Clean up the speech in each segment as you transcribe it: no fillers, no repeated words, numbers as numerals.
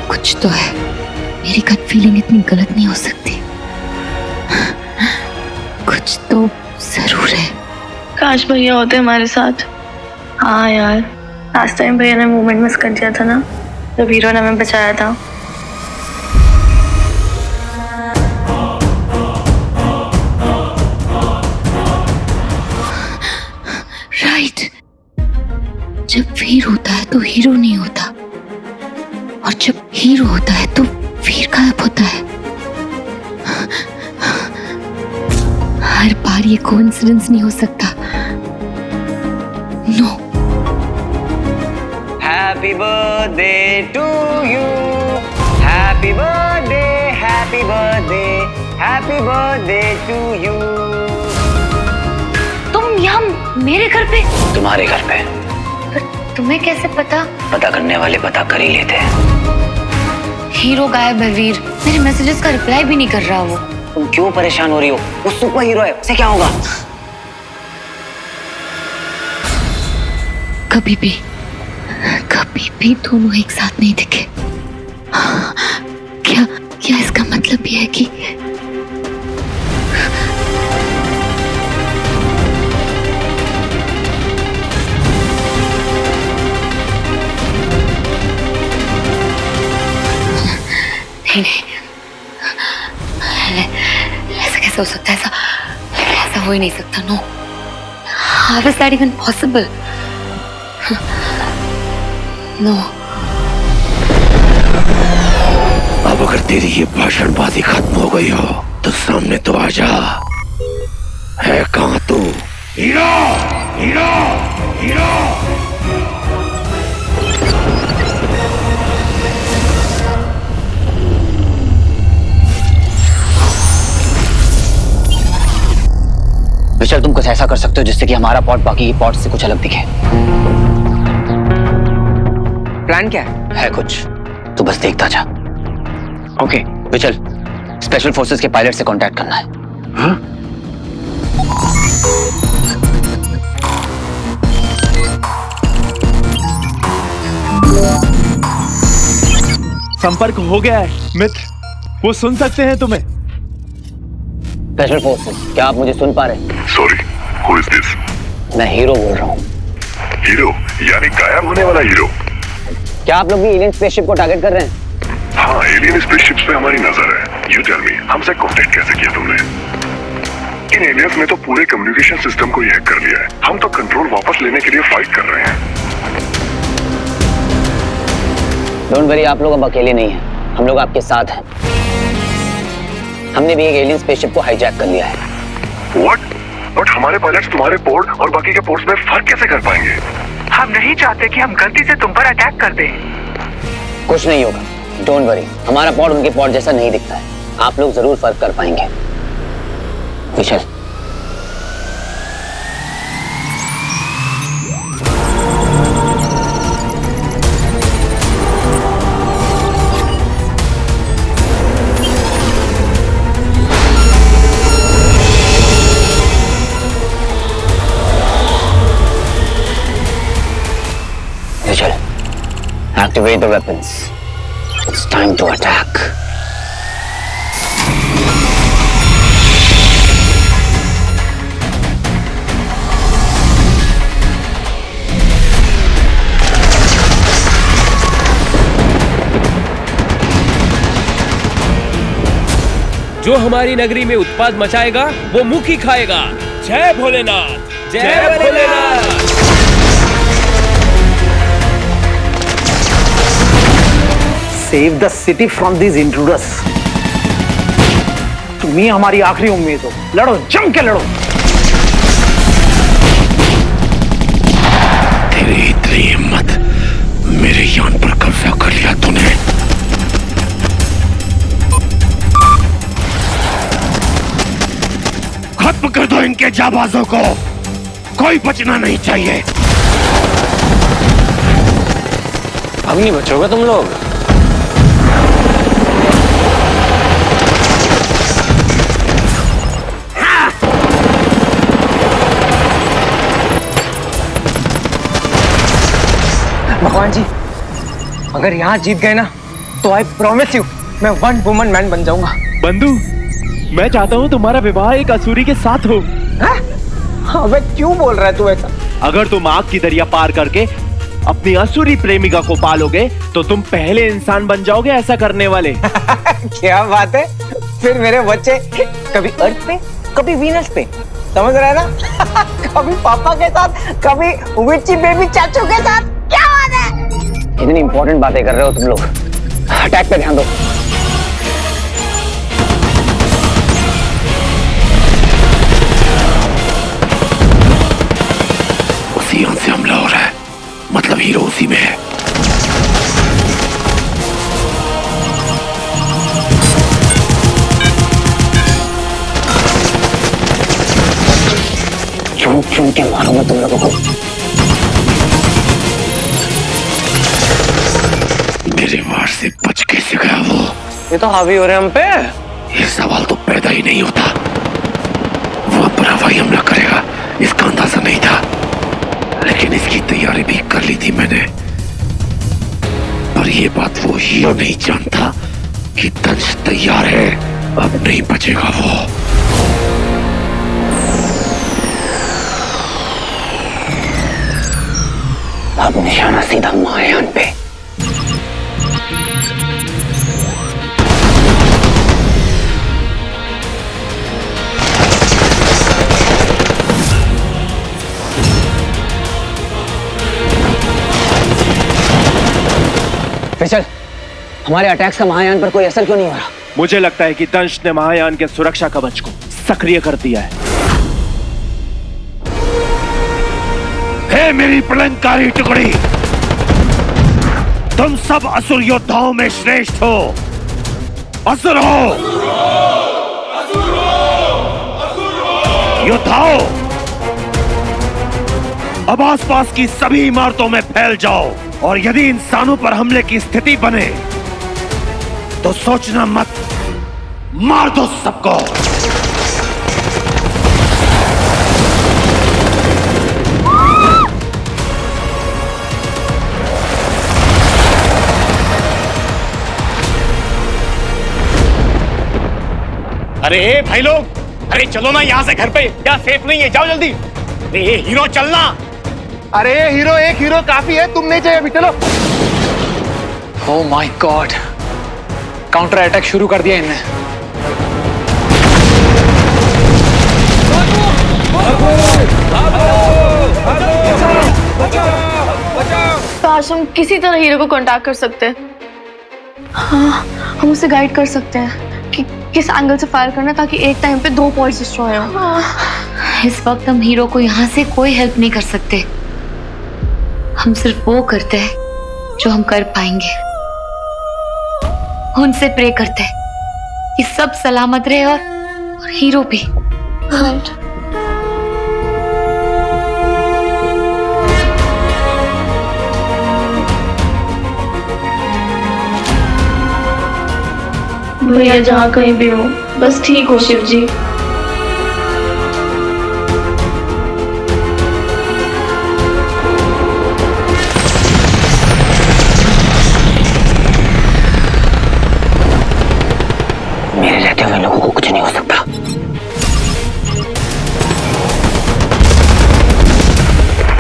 कुछ तो है, मेरी गट फीलिंग इतनी गलत नहीं हो सकती। कुछ तो जरूर है। काश भैया होते हमारे साथ। हाँ यार, लास्ट टाइम भैया ने मूवमेंट मिस कर दिया था ना, जब हीरो ने हमें बचाया था। राइट, जब वीर होता है तो हीरो नहीं होता, और जब हीरो होता है तो वीर गायब होता है। हर बार ये कोइंसिडेंस नहीं हो सकता। No. Happy birthday to you, happy birthday, happy birthday, happy birthday to you. तुम यहाँ मेरे घर पे? तुम्हारे घर पे। पर तुम्हें कैसे पता? पता करने वाले पता कर ही लेते हैं। हीरो गायब है वीर, मेरे मैसेजेस का रिप्लाई भी नहीं कर रहा वो। तुम क्यों परेशान हो रही हो? वो सुपर हीरो है, उसे क्या होगा? कभी भी दोनों एक साथ नहीं दिखे। क्या इसका मतलब ये है कि नहीं, ऐसा कैसे हो सकता है? ऐसा हो ही नहीं सकता। No, how is that even possible? No. अब अगर तेरी ये भाषणबाजी खत्म हो गई हो तो सामने तो आ जा। है कहां तू? Hero, hero, hero. विशाल, तुम कुछ ऐसा कर सकते हो जिससे कि हमारा पॉट बाकी के पॉट से कुछ अलग दिखे। प्लान क्या है? कुछ तो बस देखता जा। ओके विशाल, स्पेशल फोर्सेस के पायलट से कांटेक्ट करना है। हाँ? संपर्क हो गया है मित्र, वो सुन सकते हैं तुम्हें। स्पेशल फोर्सेस, क्या आप मुझे सुन पा रहे हैं? Sorry, who is this? मैं हीरो बोल रहा हूँ। हीरो यानी गायब होने वाला हीरो? क्या आप लोग भी एलियन स्पेसशिप को टारगेट कर रहे हैं? हाँ, एलियन स्पेसशिप्स पे हमारी नजर है। यू टेल मी, हमसे कांटेक्ट कैसे किया तुमने? इन एलियंस ने तो पूरे कम्युनिकेशन सिस्टम को हैक कर लिया है। हम तो कंट्रोल वापस लेने के लिए फाइट कर रहे हैं। डोंट वरी, आप लोग अब अकेले नहीं हैं, हम लोग आपके साथ हैं। हमने भी एक एलियन स्पेसशिप को हाईजैक कर लिया है। व्हाट? बट हमारे पायलट्स तुम्हारे पोर्ट और बाकी के पोर्ट्स में फर्क कैसे कर पाएंगे? हम नहीं चाहते कि हम गलती से तुम पर अटैक कर दें। कुछ नहीं होगा, डोंट वरी। हमारा पॉड उनके पॉड जैसा नहीं दिखता है, आप लोग जरूर फर्क कर पाएंगे। विशाल, activate the weapons. It's time to attack. जो हमारी नगरी में उत्पाद मचाएगा वो मुख ही खाएगा। जय भोलेनाथ, जय Bholenath. Save the city from these intruders. तुम ही हमारी आखिरी उम्मीद हो। लड़ो, जम के लड़ो। तेरी इतनी हिम्मत, मेरे यान पर कब्जा कर लिया तूने। खत्म कर दो इनके जाबाजों को, कोई बचना नहीं चाहिए। अब नहीं बचोगे तुम लोग। अगर यहाँ जीत गए ना तो आई प्रॉमिस यू मैं वन वुमन मैन बन जाऊंगा। बंधु, मैं चाहता हूँ तुम्हारा विवाह एक असुरी के साथ हो। अबे क्यों बोल रहा है तू ऐसा? अगर तुम आग की दरिया पार करके अपनी असुरी प्रेमिका को पालोगे तो तुम पहले इंसान बन जाओगे ऐसा करने वाले। क्या बात है, फिर मेरे बच्चे कभी अर्थ पे कभी वीनस पे, समझ रहे हैं ना? कभी पापा के साथ कभी विची बेबी चाचू के साथ। क्या बात है? इतनी इंपॉर्टेंट बातें कर रहे हो तुम लोग, अटैक पे ध्यान दो। उसी अंश से हमला हो रहा है, मतलब हीरो उसी में है। चुन चुन के मारूंगा तुम लोगों को। मेरे वार से बच कैसे गया वो? ये तो हावी हो रहे हैं हम पे। ये सवाल तो पैदा ही नहीं होता। वो अब हवाई हमला करेगा इसका अंदाजा नहीं था, लेकिन इसकी तैयारी भी कर ली थी मैंने। पर ये बात वो हीरो नहीं जानता कि दंश तैयार है, अब नहीं बचेगा वो। अब निशाना सीधा महायान पे। फिशल, हमारे अटैक्स का महायान पर कोई असर क्यों नहीं हो रहा? मुझे लगता है कि दंश ने महायान के सुरक्षा कवच को सक्रिय कर दिया है। हे मेरी प्रलंकारी टुकड़ी, तुम सब असुर योद्धाओं में श्रेष्ठ हो। असुर हो, योद्धाओं, अब आसपास की सभी इमारतों में फैल जाओ, और यदि इंसानों पर हमले की स्थिति बने तो सोचना मत, मार दो सबको। अरे भाई लोग, अरे चलो ना यहाँ से घर पे, क्या सेफ नहीं है, जाओ जल्दी। अरे हीरो चलना। अरे हीरो, एक हीरो काफी है, तुम नहीं चाहिए अभी, चलो। Oh my God, counter attack शुरू कर दिया इनने। काश हम किसी तरह हीरो को कांटेक्ट कर सकते हैं। हाँ, हम उसे गाइड कर सकते हैं कि किस एंगल से फायर करना, ताकि एक टाइम पे 2 पॉइंट्स डिस्ट्रॉय हो। इस वक्त हम हीरो को यहाँ से कोई हेल्प नहीं कर सकते। हम सिर्फ वो करते हैं जो हम कर पाएंगे। उनसे प्रे करते हैं कि सब सलामत रहे और हीरो भी। राइट। भैया जहाँ कहीं भी हो, बस ठीक हो शिव जी। मेरे रहते हुए लोगों को कुछ नहीं हो सकता।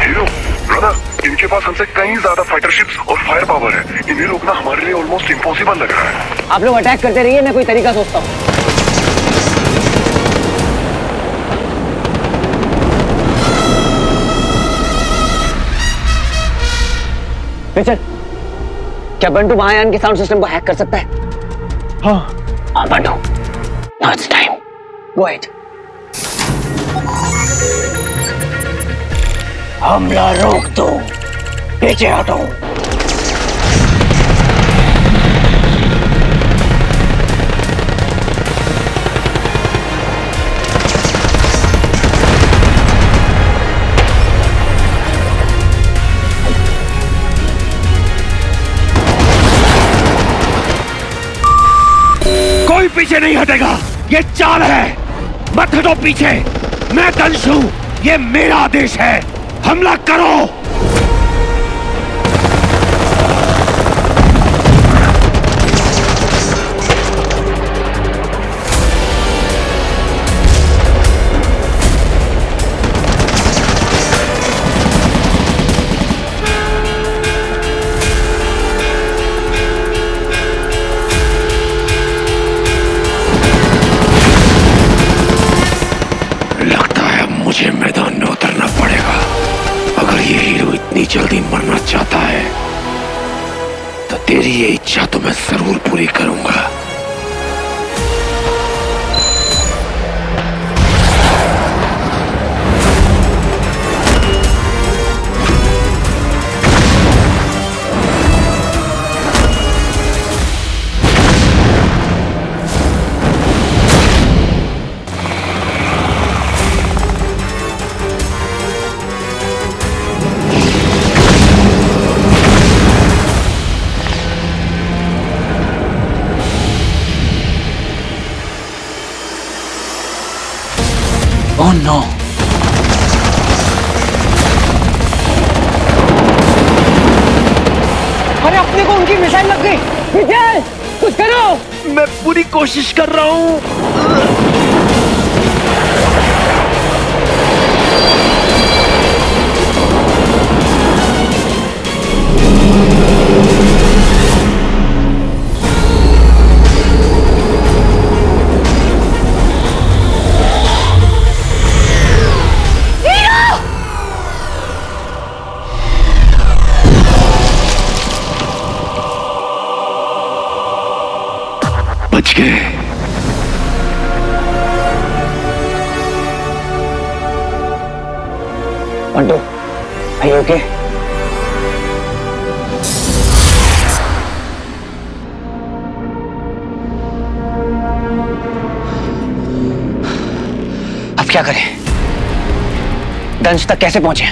हीरो ब्रदर, इनके पास हमसे कहीं ज्यादा फाइटर शिप्स और फायर पावर है। इन्हें रोकना हमारे लिए ऑलमोस्ट इम्पॉसिबल लग रहा है। आप लोग अटैक करते रहिए, मैं कोई तरीका सोचता हूँ। फिशल, क्या बंटू महायान के साउंड सिस्टम को हैक कर सकता है? हाँ Bantu, now it's time, go ahead. हमला रोक दो, पीछे हटो। कोई पीछे नहीं हटेगा, ये चाल है। मत हटो पीछे, मैं दंश हूं, ये मेरा आदेश है। हमला करो। जरूर पूरी करूंगा। Oh no! अरे अपने को उनकी मिसाइल लग गई। विजय, कुछ करो। मैं पूरी कोशिश कर रहा हूँ। बच गए। Bantu, are you okay? अब क्या करें? दंश तक कैसे पहुंचे?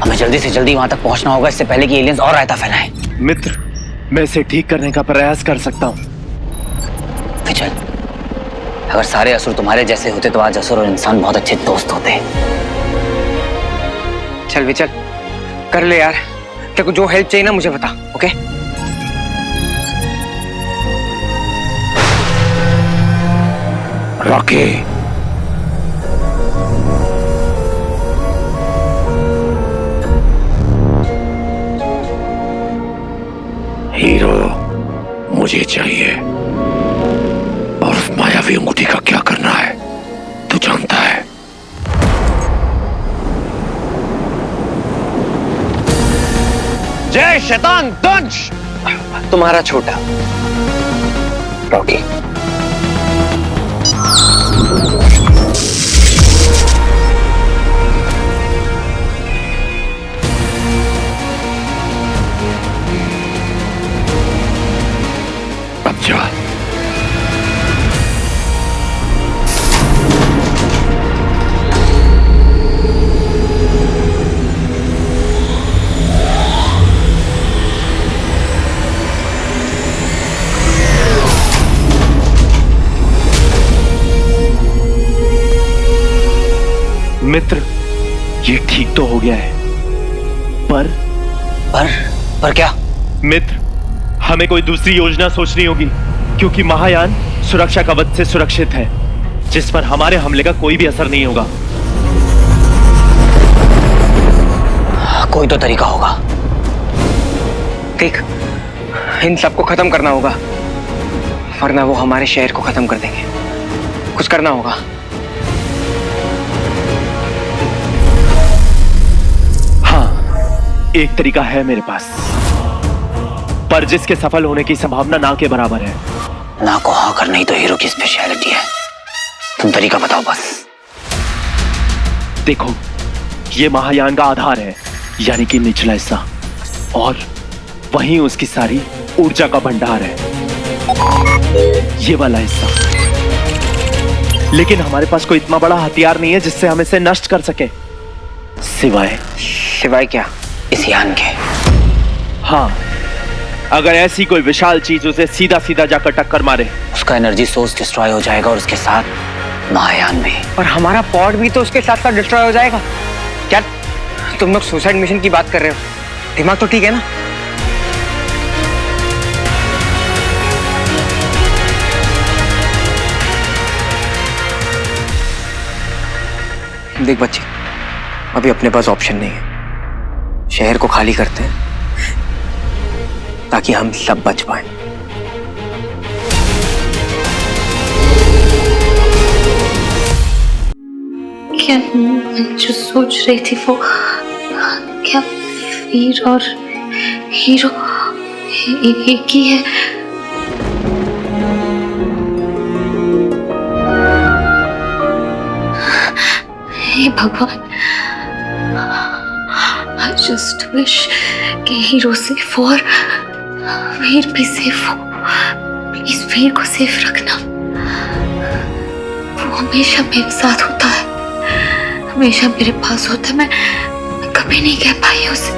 हमें जल्दी से जल्दी वहां तक पहुंचना होगा, इससे पहले कि एलियंस और रायता फैलाएं। मित्र, मैं इसे ठीक करने का प्रयास कर सकता हूँ। विचल, अगर सारे असुर तुम्हारे जैसे होते तो आज असुर और इंसान बहुत अच्छे दोस्त होते। चल विचल, कर ले यार। तेरे को जो हेल्प चाहिए ना मुझे बता, ओके? रॉकी, हीरो मुझे चाहिए, और उस मायावी अंगूठी का क्या करना है तू जानता है। जय शैतान दंश, तुम्हारा छोटा रॉकी। अब जा। मित्र, ये ठीक तो हो गया है, पर क्या? मित्र, हमें कोई दूसरी योजना सोचनी होगी, क्योंकि महायान सुरक्षा कवच से सुरक्षित है, जिस पर हमारे हमले का कोई भी असर नहीं होगा। कोई तो तरीका होगा। देख, इन सबको खत्म करना होगा, वरना वो हमारे शहर को खत्म कर देंगे। कुछ करना होगा। एक तरीका है मेरे पास, पर जिसके सफल होने की संभावना ना के बराबर है। ना को हाँ करना ही तो हीरो की स्पेशलिटी है। तुम तरीका बताओ बस। देखो, ये महायान का आधार है, यानी कि निचला हिस्सा, और वहीं उसकी सारी ऊर्जा का भंडार है, ये वाला हिस्सा। लेकिन हमारे पास कोई इतना बड़ा हथियार नहीं है जिससे हम इसे नष्ट कर सके, सिवाय क्या? इस यान के। हाँ, अगर ऐसी कोई विशाल चीज उसे सीधा सीधा जाकर टक्कर मारे, उसका एनर्जी सोर्स डिस्ट्रॉय हो जाएगा और उसके साथ महायान भी। और हमारा पॉड भी तो उसके साथ साथ डिस्ट्रॉय हो जाएगा। क्या तुम लोग सुसाइड मिशन की बात कर रहे हो? दिमाग तो ठीक है ना? देख बच्चे, अभी अपने पास ऑप्शन नहीं है। शहर को खाली करते हैं ताकि हम सब बच पाए। क्या मैं जो सोच रही थी वो, क्या वीर और हीरो एक ही है? भगवान, I just wish कि हीरो सेफ हो और वीर भी सेफ हो। प्लीज वीर को सेफ रखना। वो हमेशा मेरे साथ होता है, हमेशा मेरे पास होता है। मैं कभी नहीं कह पाई उसे।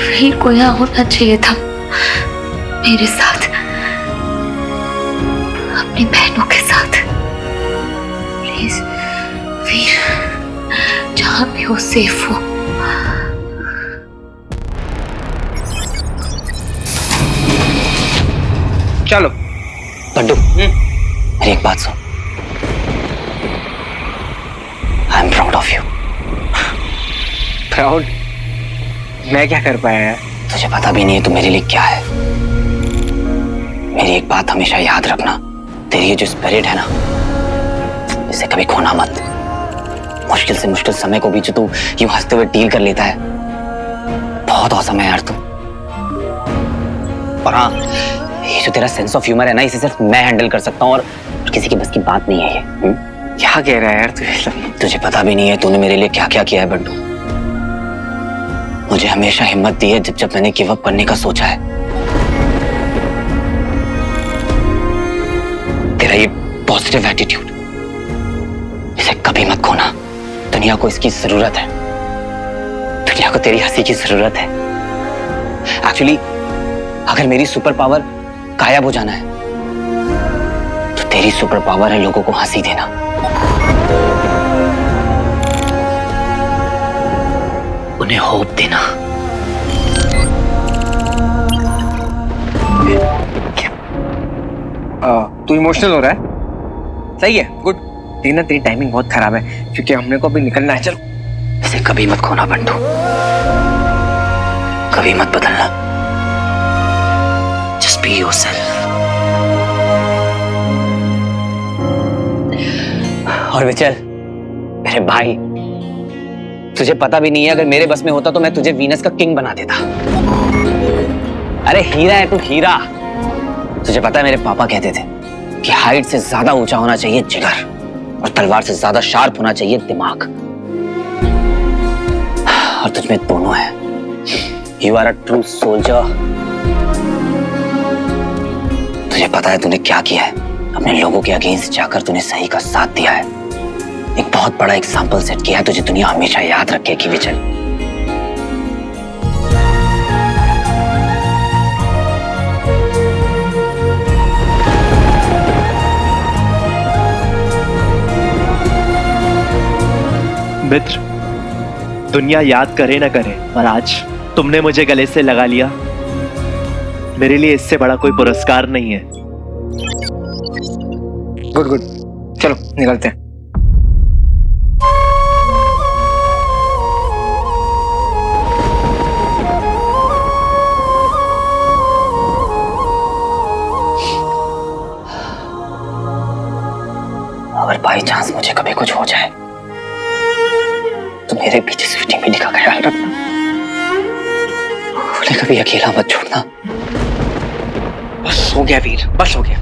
वीर को यहाँ होना चाहिए था मेरे साथ, अपनी बहनों के साथ। प्लीज वीर जहां भी हो सेफ हो। चलो बंटू, मेरी एक बात सुन। I am proud of you. Proud? मैं क्या कर पाया यार? तुझे पता भी नहीं है तू मेरे लिए क्या है। मेरी एक बात हमेशा याद रखना, तेरी ये जो स्पिरिट है ना, इसे कभी खोना मत। मुश्किल से मुश्किल समय को भी जो तू यूं हंसते हुए डील कर लेता है, बहुत औसम है यार तू। और हाँ, ये जो तेरा सेंस ऑफ ह्यूमर है ना, इसे सिर्फ मैं हैंडल कर सकता हूँ और किसी की बस की बात नहीं है ये। क्या कह रहा है यार तू? तुझे पता भी नहीं है तूने मेरे लिए क्या क्या किया है बंटू। मुझे हमेशा हिम्मत दी है जब मैंने गिव अप करने का सोचा है। तेरा ये पॉजिटिव एटीट्यूड, इसे कभी मत खोना। दुनिया को इसकी जरूरत है। दुनिया को तेरी हंसी की जरूरत है। एक्चुअली अगर मेरी सुपर पावर गायब हो जाना है, तो तेरी सुपर पावर है लोगों को हंसी देना। उन्हें होप देना। तू इमोशनल हो रहा है? सही है, गुड। लेकिन ना तेरी टाइमिंग बहुत खराब है, क्योंकि हमने को अभी निकलना है। चलो। इसे कभी मत खोना बंटू, कभी मत बदलना। Just be yourself. और विचल, मेरे भाई, तुझे पता भी नहीं है, अगर मेरे बस में होता तो मैं तुझे वीनस का किंग बना देता। अरे हीरा है तू, हीरा। तुझे पता है मेरे पापा कहते थे कि हाइट से ज्यादा ऊंचा होना चाहिए जिगर, और तलवार से ज्यादा शार्प होना चाहिए दिमाग। और तुझ में दोनों है। You are a true soldier. तुझे पता है तूने क्या किया है? अपने लोगों के अगेंस्ट जाकर तूने सही का साथ दिया है। एक बहुत बड़ा एग्जाम्पल सेट किया है। तुझे दुनिया हमेशा याद रखेगी विजय। मित्र, दुनिया याद करे ना करे, पर आज तुमने मुझे गले से लगा लिया। मेरे लिए इससे बड़ा कोई पुरस्कार नहीं है। गुड गुड, चलो निकलते हैं। अगर बाई चांस मुझे कभी कुछ हो जाए तो मेरे पीछे स्वीटी मिनी का ख्याल रखना। उन्हें कभी अकेला मत छोड़ना। बस हो गया वीर, बस हो गया।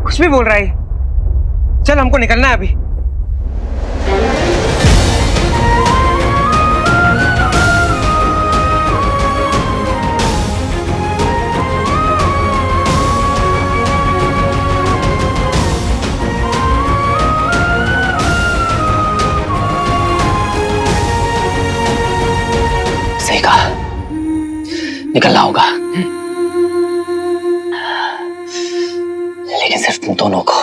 कुछ भी बोल रहा है। चल, हमको निकलना है अभी। सही कहा, निकलना होगा, लेकिन सिर्फ तुम दोनों को।